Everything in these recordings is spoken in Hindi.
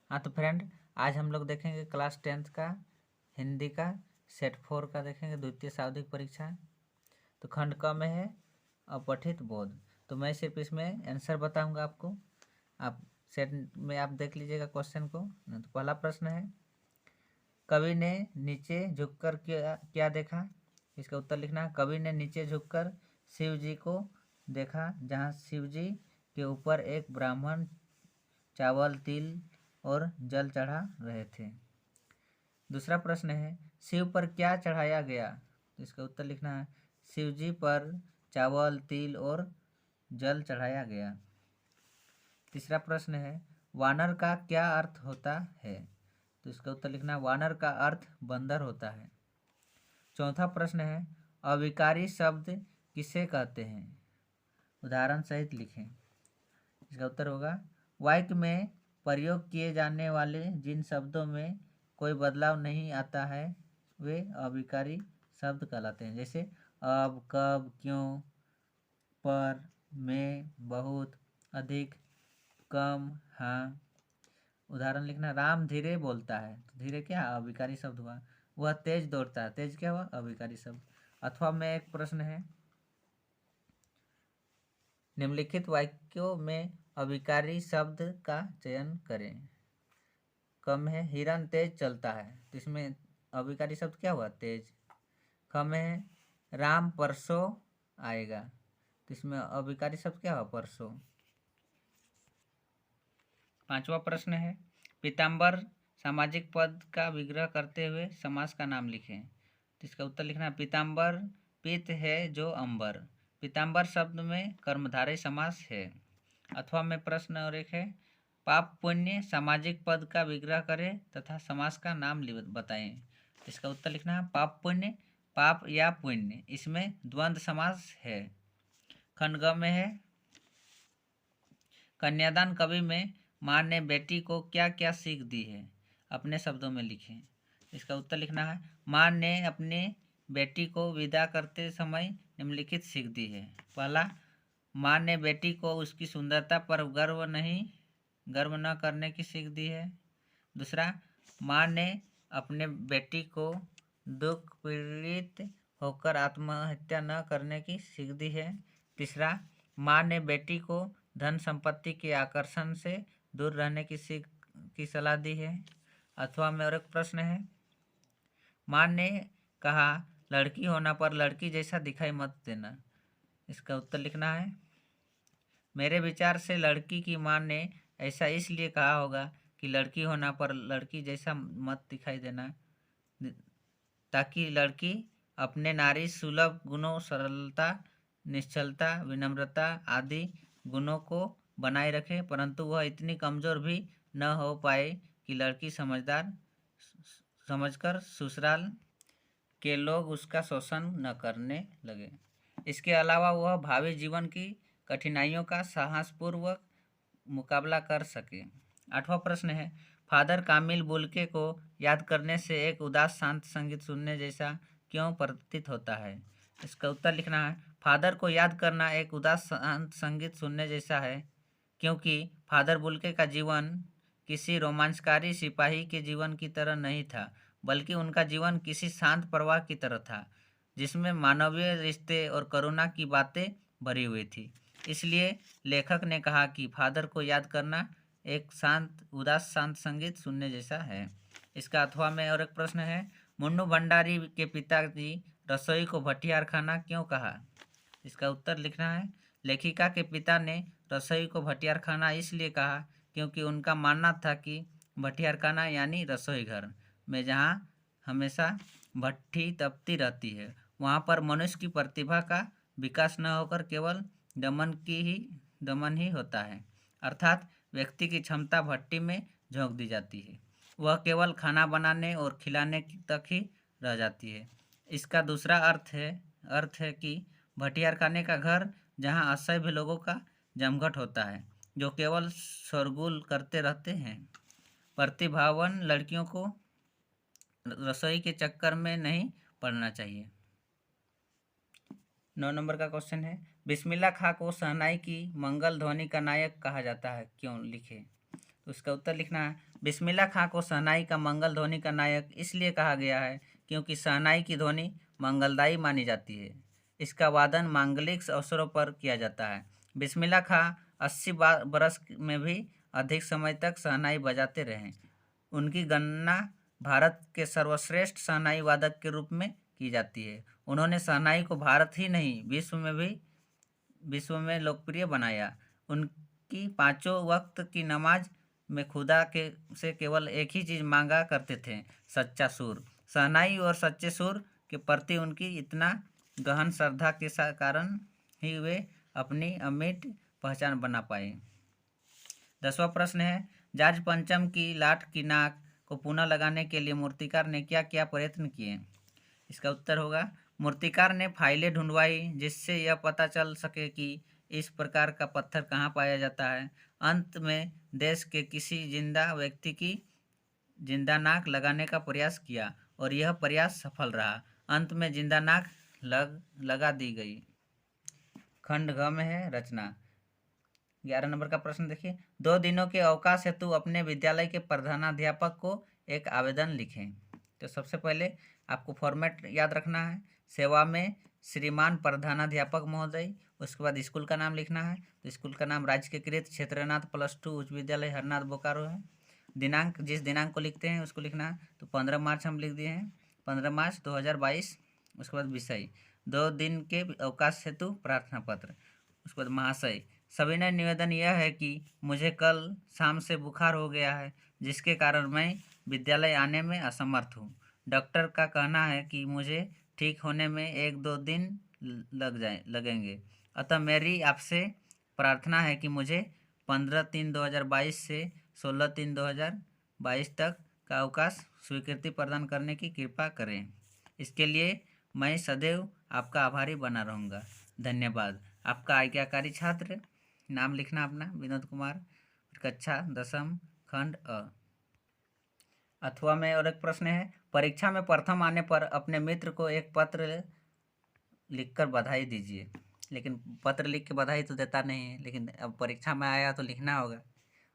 हाँ तो फ्रेंड, आज हम लोग देखेंगे क्लास 10th का हिंदी का सेट 4 का देखेंगे, द्वितीय सावधिक परीक्षा। तो खंड क में है अपठित बोध। तो मैं सिर्फ इसमें आंसर बताऊंगा आपको, आप सेट में आप देख लीजिएगा क्वेश्चन को। तो पहला प्रश्न है, कवि ने नीचे झुककर क्या क्या देखा। इसका उत्तर लिखना है। कवि ने नीचे झुककर शिव जी को देखा, जहाँ शिव जी के ऊपर एक ब्राह्मण चावल, तिल और जल चढ़ा रहे थे। दूसरा प्रश्न है, शिव पर क्या चढ़ाया गया। तो इसका उत्तर लिखना है। शिव जी पर चावल, तिल और जल चढ़ाया गया। तीसरा प्रश्न है, वानर का क्या अर्थ होता है। तो इसका उत्तर लिखना है। वानर का अर्थ बंदर होता है। चौथा प्रश्न है, अविकारी शब्द किसे कहते हैं। उदाहरण सहित लिखें। इसका उत्तर होगा, वाक्य में प्रयोग किए जाने वाले जिन शब्दों में कोई बदलाव नहीं आता है वे अविकारी शब्द कहलाते हैं। जैसे अब, कब, क्यों, पर, में, बहुत, अधिक, कम, हाँ। उदाहरण लिखना, राम धीरे बोलता है। तो धीरे क्या अविकारी शब्द हुआ। वह तेज दौड़ता है। तेज क्या हुआ अविकारी शब्द। अथवा में एक प्रश्न है, निम्नलिखित वाक्यों में अविकारी शब्द का चयन करें। कम है, हिरन तेज चलता है। तो इसमें अविकारी शब्द क्या हुआ तेज। कम है, राम परसों आएगा। तो इसमें अविकारी शब्द क्या हुआ परसों। पांचवा प्रश्न है, पीताम्बर सामाजिक पद का विग्रह करते हुए समास का नाम लिखें। तो इसका उत्तर लिखना है, पीताम्बर पीत है जो अंबर। पीताम्बर शब्द में कर्मधारय समास है। अथवा में प्रश्न और एक है, पाप पुण्य सामाजिक पद का विग्रह करें तथा समास का नाम बताएं। इसका उत्तर लिखना है, पाप पुण्य, पाप या पुण्य, इसमें द्वंद्व समास है। खंड ग में है, कन्यादान कवि में माँ ने बेटी को क्या क्या सीख दी है। अपने शब्दों में लिखें। इसका उत्तर लिखना है, माँ ने अपने बेटी को विदा करते समय निम्नलिखित सीख दी है। पहला, माँ ने बेटी को उसकी सुंदरता पर गर्व न करने की सीख दी है। दूसरा, माँ ने अपने बेटी को दुख पीड़ित होकर आत्महत्या न करने की सीख दी है। तीसरा, माँ ने बेटी को धन संपत्ति के आकर्षण से दूर रहने की सीख की सलाह दी है। अथवा में और एक प्रश्न है, माँ ने कहा लड़की होना पर लड़की जैसा दिखाई मत देना। इसका उत्तर लिखना है, मेरे विचार से लड़की की माँ ने ऐसा इसलिए कहा होगा कि लड़की होना पर लड़की जैसा मत दिखाई देना, ताकि लड़की अपने नारी सुलभ गुणों, सरलता, निश्चलता, विनम्रता आदि गुणों को बनाए रखे, परंतु वह इतनी कमजोर भी न हो पाए कि लड़की समझकर ससुराल के लोग उसका शोषण न करने लगे। इसके अलावा वह भावी जीवन की कठिनाइयों का साहसपूर्वक मुकाबला कर सके। आठवां प्रश्न है, फादर कामिल बुल्के को याद करने से एक उदास शांत संगीत सुनने जैसा क्यों प्रतीत होता है। इसका उत्तर लिखना है, फादर को याद करना एक उदास शांत संगीत सुनने जैसा है, क्योंकि फादर बुल्के का जीवन किसी रोमांचकारी सिपाही के जीवन की तरह नहीं था, बल्कि उनका जीवन किसी शांत प्रवाह की तरह था, जिसमें मानवीय रिश्ते और करुणा की बातें भरी हुई थी। इसलिए लेखक ने कहा कि फादर को याद करना एक उदास शांत संगीत सुनने जैसा है। इसका अथवा में और एक प्रश्न है, मुन्नू भंडारी के पिताजी रसोई को भटियार खाना क्यों कहा। इसका उत्तर लिखना है, लेखिका के पिता ने रसोई को भटियार खाना इसलिए कहा क्योंकि उनका मानना था कि भटियार खाना यानी रसोई घर में जहाँ हमेशा भट्ठी तपती रहती है, वहाँ पर मनुष्य की प्रतिभा का विकास न होकर केवल दमन ही होता है, अर्थात व्यक्ति की क्षमता भट्टी में झोंक दी जाती है, वह केवल खाना बनाने और खिलाने तक ही रह जाती है। इसका दूसरा अर्थ है कि भटियार खाने का घर जहाँ असभ्य लोगों का जमघट होता है, जो केवल शोरगुल करते रहते हैं। प्रतिभावान लड़कियों को रसोई के चक्कर में नहीं पड़ना चाहिए। 9 नंबर का क्वेश्चन है, बिस्मिल्लाह खां को शहनाई की मंगल ध्वनि का नायक कहा जाता है, क्यों, लिखे। तो इसका उत्तर लिखना है, बिस्मिल्लाह खां को शहनाई का मंगल ध्वनि का नायक इसलिए कहा गया है क्योंकि शहनाई की ध्वनि मंगलदायी मानी जाती है। इसका वादन मांगलिक अवसरों पर किया जाता है। बिस्मिल्लाह खां 80 बरस में भी अधिक समय तक शहनाई बजाते रहे। उनकी गणना भारत के सर्वश्रेष्ठ शहनाई वादक के रूप में की जाती है। उन्होंने शहनाई को भारत ही नहीं विश्व में लोकप्रिय बनाया। उनकी पांचों वक्त की नमाज में खुदा के से केवल एक ही चीज़ मांगा करते थे, सच्चा सुर। शहनाई और सच्चे सुर के प्रति उनकी इतना गहन श्रद्धा के कारण ही वे अपनी अमिट पहचान बना पाए। 10वां प्रश्न है, जार्ज पंचम की लाठ की नाक को पुनः लगाने के लिए मूर्तिकार ने क्या क्या प्रयत्न किए? इसका उत्तर होगा, मूर्तिकार ने फाइलें ढूंढवाई जिससे यह पता चल सके कि इस प्रकार का पत्थर कहाँ पाया जाता है। अंत में देश के किसी जिंदा व्यक्ति की जिंदा नाक लगाने का प्रयास किया और यह प्रयास सफल रहा। अंत में जिंदा नाक लगा दी गई। खंड घ में है रचना। 11 नंबर का प्रश्न देखिए, 2 दिनों के अवकाश हेतु अपने विद्यालय के प्रधानाध्यापक को एक आवेदन लिखें। तो सबसे पहले आपको फॉर्मेट याद रखना है, सेवा में श्रीमान प्रधानाध्यापक महोदय। उसके बाद स्कूल का नाम लिखना है, तो स्कूल का नाम राजकीयकृत क्षेत्रनाथ +2 उच्च विद्यालय हरनाथ बोकारो है। दिनांक, जिस दिनांक को लिखते हैं उसको लिखना है, तो 15 मार्च हम लिख दिए हैं, 15 मार्च 2022। उसके बाद विषय 2 दिन के अवकाश हेतु प्रार्थना पत्र। उसके बाद महाशय, सविनय निवेदन यह है कि मुझे कल शाम से बुखार हो गया है जिसके कारण मैं विद्यालय आने में असमर्थ हूँ। डॉक्टर का कहना है कि मुझे ठीक होने में 1-2 दिन लगेंगे। अतः मेरी आपसे प्रार्थना है कि मुझे 15/3/2022 से 16/3/2022 तक का अवकाश स्वीकृति प्रदान करने की कृपा करें। इसके लिए मैं सदैव आपका आभारी बना रहूँगा। धन्यवाद। आपका आज्ञाकारी छात्र। नाम लिखना अपना, विनोद कुमार, कक्षा 10वीं, खंड अ। अथवा में और एक प्रश्न है, परीक्षा में प्रथम आने पर अपने मित्र को एक पत्र लिखकर बधाई दीजिए। लेकिन पत्र लिख के बधाई तो देता नहीं है, लेकिन अब परीक्षा में आया तो लिखना होगा।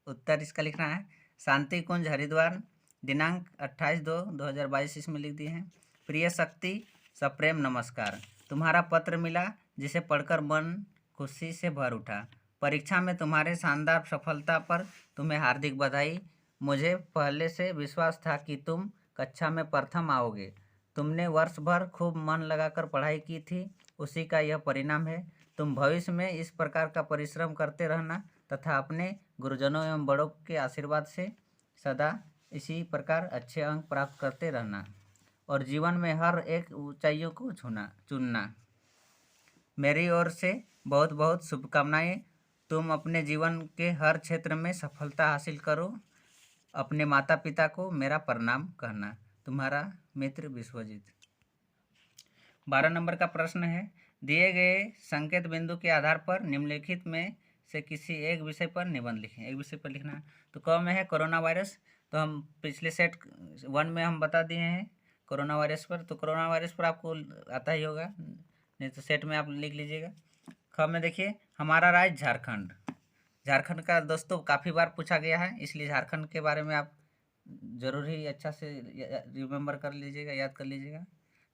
उत्तर इसका लिखना है, शांति कुंज हरिद्वार, दिनांक 28/2/2022 इसमें लिख दिए हैं। प्रिय शक्ति, सप्रेम नमस्कार। तुम्हारा पत्र मिला जिसे पढ़कर मन खुशी से भर उठा। परीक्षा में तुम्हारे शानदार सफलता पर तुम्हें हार्दिक बधाई। मुझे पहले से विश्वास था कि तुम कक्षा में प्रथम आओगे। तुमने वर्ष भर खूब मन लगाकर पढ़ाई की थी, उसी का यह परिणाम है। तुम भविष्य में इस प्रकार का परिश्रम करते रहना तथा अपने गुरुजनों एवं बड़ों के आशीर्वाद से सदा इसी प्रकार अच्छे अंक प्राप्त करते रहना और जीवन में हर एक ऊंचाइयों को चुनना। मेरी ओर से बहुत बहुत शुभकामनाएं। तुम अपने जीवन के हर क्षेत्र में सफलता हासिल करो। अपने माता पिता को मेरा प्रणाम कहना। तुम्हारा मित्र विश्वजीत। 12 नंबर का प्रश्न है, दिए गए संकेत बिंदु के आधार पर निम्नलिखित में से किसी एक विषय पर निबंध लिखें। एक विषय पर लिखना है। तो क में है कोरोना वायरस, तो हम पिछले सेट 1 में हम बता दिए हैं कोरोना वायरस पर, तो कोरोना वायरस पर आपको आता ही होगा, नहीं तो सेट में आप लिख लीजिएगा। ख में देखिए, हमारा राज्य झारखंड। झारखंड का दोस्तों काफ़ी बार पूछा गया है, इसलिए झारखंड के बारे में आप जरूर ही अच्छा से रिमेंबर कर लीजिएगा, याद कर लीजिएगा।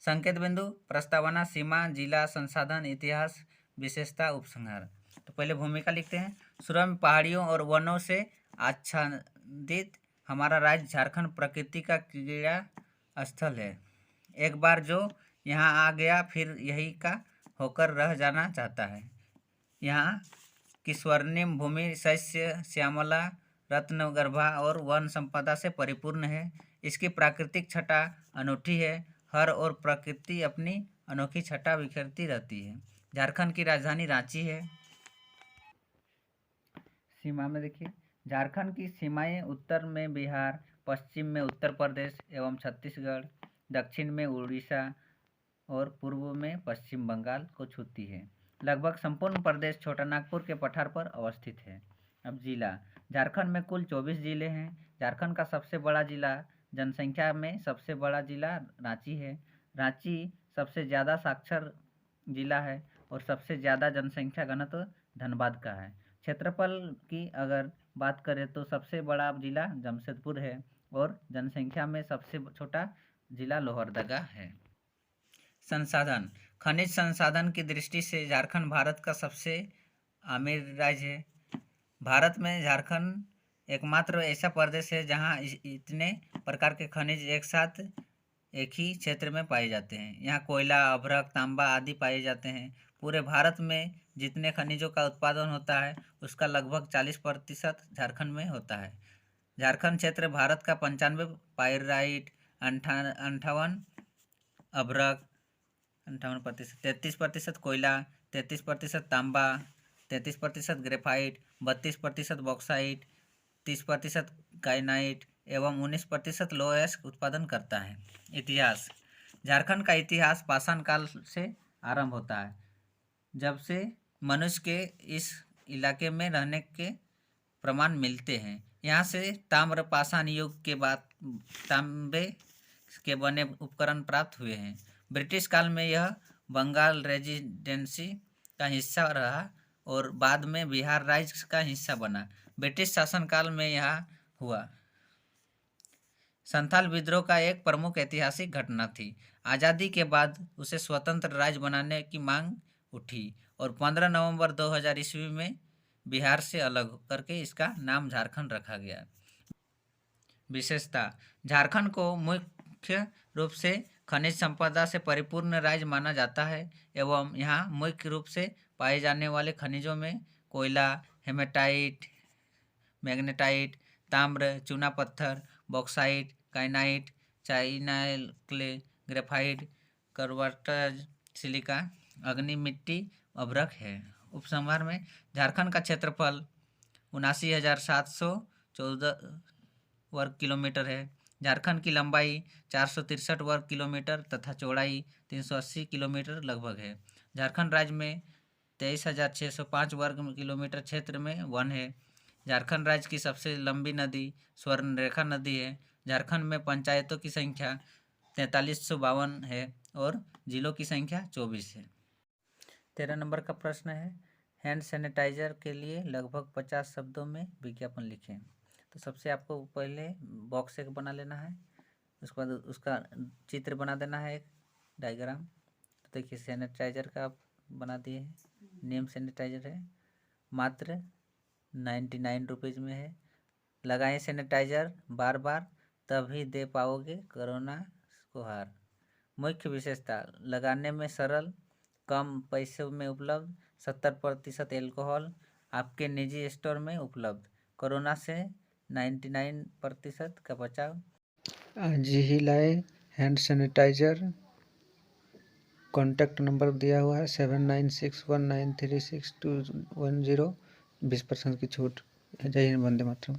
संकेत बिंदु, प्रस्तावना, सीमा, जिला, संसाधन, इतिहास, विशेषता, उपसंहार। तो पहले भूमिका लिखते हैं। शुरू में पहाड़ियों और वनों से आच्छादित हमारा राज्य झारखंड प्रकृति का क्रीड़ा स्थल है। एक बार जो यहाँ आ गया फिर यही का होकर रह जाना चाहता है। यहाँ की स्वर्णिम भूमि शस्य श्यामला, रत्नगर्भा और वन संपदा से परिपूर्ण है। इसकी प्राकृतिक छटा अनूठी है। हर ओर प्रकृति अपनी अनोखी छटा बिखेरती रहती है। झारखंड की राजधानी रांची है। सीमा में देखिए, झारखंड की सीमाएं उत्तर में बिहार, पश्चिम में उत्तर प्रदेश एवं छत्तीसगढ़, दक्षिण में उड़ीसा और पूर्व में पश्चिम बंगाल को छूती है। लगभग संपूर्ण प्रदेश छोटा नागपुर के पठार पर अवस्थित है। अब जिला, झारखंड में कुल 24 जिले हैं। झारखंड का सबसे बड़ा जिला, जनसंख्या में सबसे बड़ा जिला रांची है। रांची सबसे ज़्यादा साक्षर जिला है और सबसे ज़्यादा जनसंख्या घनत्व धनबाद का है। क्षेत्रफल की अगर बात करें तो सबसे बड़ा जिला जमशेदपुर है और जनसंख्या में सबसे छोटा जिला लोहरदगा है। संसाधन। खनिज संसाधन की दृष्टि से झारखंड भारत का सबसे अमीर राज्य है। भारत में झारखंड एकमात्र ऐसा प्रदेश है जहां इतने प्रकार के खनिज एक साथ एक ही क्षेत्र में पाए जाते हैं। यहाँ कोयला, अभ्रक, तांबा आदि पाए जाते हैं। पूरे भारत में जितने खनिजों का उत्पादन होता है उसका लगभग 40% झारखंड में होता है। झारखंड क्षेत्र भारत का 95 पाइराइट, 58 अभ्रक, 58%, 33% कोयला, 33% तांबा, 33% ग्रेफाइट, 32% बॉक्साइट, 30% गायनाइट एवं 19% लोह उत्पादन करता है। इतिहास। झारखंड का इतिहास पाषाण काल से आरंभ होता है, जब से मनुष्य के इस इलाके में रहने के प्रमाण मिलते हैं। यहाँ से ताम्र पाषाण युग के बाद तांबे के बने उपकरण प्राप्त हुए हैं। ब्रिटिश काल में यह बंगाल रेजिडेंसी का हिस्सा रहा और बाद में बिहार राज्य का हिस्सा बना। ब्रिटिश शासनकाल में यह हुआ। संथाल विद्रोह का एक प्रमुख ऐतिहासिक घटना थी। आज़ादी के बाद उसे स्वतंत्र राज्य बनाने की मांग उठी और 15 नवंबर 2000 ईस्वी में बिहार से अलग करके इसका नाम झारखंड रखा गया। विशेषता। झारखंड को मुख्य रूप से खनिज संपदा से परिपूर्ण राज्य माना जाता है एवं यहाँ मुख्य रूप से पाए जाने वाले खनिजों में कोयला, हेमेटाइट, मैग्नेटाइट, ताम्र, चूना पत्थर, बॉक्साइट, काइनाइट, चाइनाइल क्ले, ग्रेफाइट, कर्वाटज, सिलिका, अग्नि मिट्टी, अभ्रक है। उपसंहार में झारखंड का क्षेत्रफल 79,714 वर्ग किलोमीटर है। झारखंड की लंबाई 463 वर्ग किलोमीटर तथा चौड़ाई 380 किलोमीटर लगभग है। झारखंड राज्य में 23,605 वर्ग किलोमीटर क्षेत्र में वन है। झारखंड राज्य की सबसे लंबी नदी स्वर्णरेखा नदी है। झारखंड में पंचायतों की संख्या 4352 है और जिलों की संख्या 24 है। 13 नंबर का प्रश्न है, हैंड सैनिटाइजर के लिए लगभग 50 शब्दों में विज्ञापन लिखें। तो सबसे आपको पहले बॉक्स एक बना लेना है, उसके बाद उसका चित्र बना देना है, एक डायग्राम। तो देखिए सैनिटाइजर का आप बना दिए हैं, नेम सैनिटाइजर है, मात्र 99 रुपीज़ में है। लगाएं सैनिटाइजर बार बार, तभी दे पाओगे कोरोना को हार। मुख्य विशेषता, लगाने में सरल, कम पैसों में उपलब्ध, 70% एल्कोहल, आपके निजी स्टोर में उपलब्ध, कोरोना से 99% का बचाव। आज ही लाए हैंड सैनिटाइजर। कॉन्टैक्ट नंबर दिया हुआ है 7961936210। 20% की छूट। जय हिंद, वंदे मातरम।